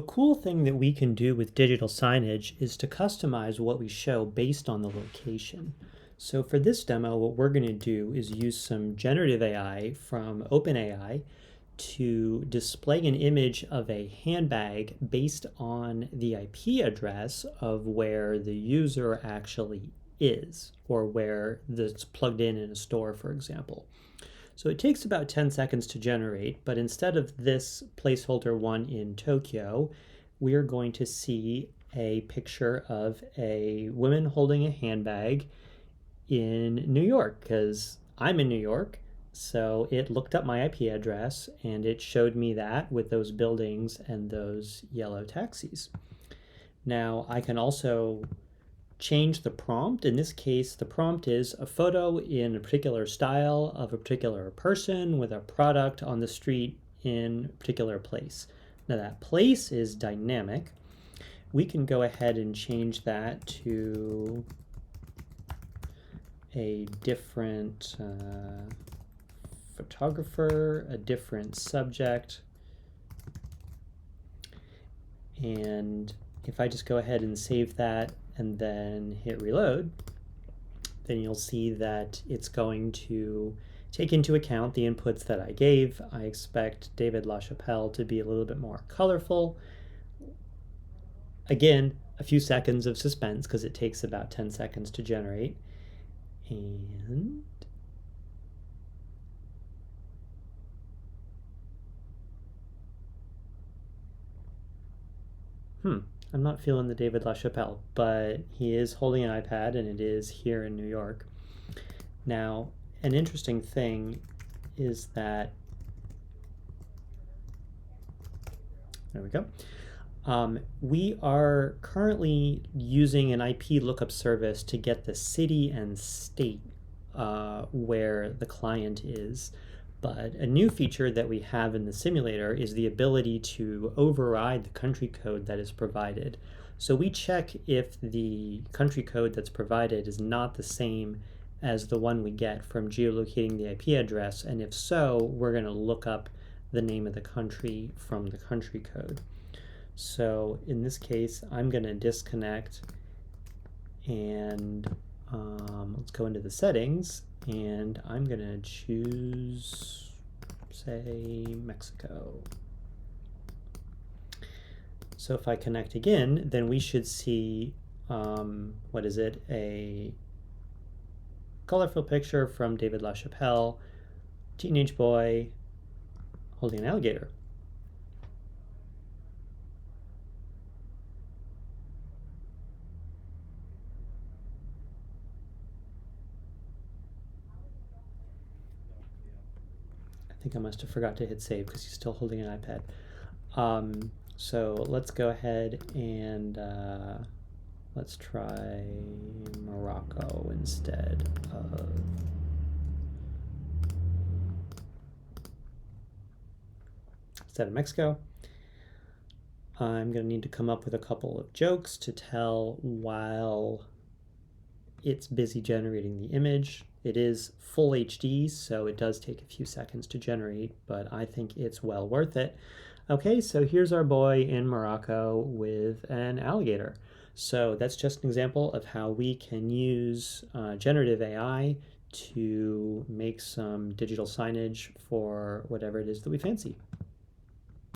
A cool thing that we can do with digital signage is to customize what we show based on the location. So for this demo, what we're going to do is use some generative AI from OpenAI to display an image of a handbag based on the IP address of where the user actually is, or where that's plugged in a store, for example. So it takes about 10 seconds to generate, but instead of this placeholder one in Tokyo, we're going to see a picture of a woman holding a handbag in New York, because I'm in New York. So it looked up my IP address and it showed me that with those buildings and those yellow taxis. Now I can also change the prompt. In this case, the prompt is a photo in a particular style of a particular person with a product on the street in a particular place. Now that place is dynamic. We can go ahead and change that to a different photographer, a different subject. And if I just go ahead and save that and then hit reload, then you'll see that it's going to take into account the inputs that I gave. I expect David LaChapelle to be a little bit more colorful. Again, a few seconds of suspense because it takes about 10 seconds to generate. And I'm not feeling the David LaChapelle, but he is holding an iPad and it is here in New York. Now, an interesting thing is that, there we go. We are currently using an IP lookup service to get the city and state where the client is. But a new feature that we have in the simulator is the ability to override the country code that is provided. So we check if the country code that's provided is not the same as the one we get from geolocating the IP address, and if so, we're going to look up the name of the country from the country code. So in this case, I'm going to disconnect and let's go into the settings, and I'm going to choose, say, Mexico. So if I connect again, then we should see, what is it, a colorful picture from David LaChapelle, teenage boy holding an alligator. I think I must have forgot to hit save because he's still holding an iPad. So let's go ahead and let's try Morocco instead of Mexico. I'm going to need to come up with a couple of jokes to tell while it's busy generating the image. It is full HD, so it does take a few seconds to generate, but I think it's well worth it. Okay, so here's our boy in Morocco with an alligator. So that's just an example of how we can use generative AI to make some digital signage for whatever it is that we fancy.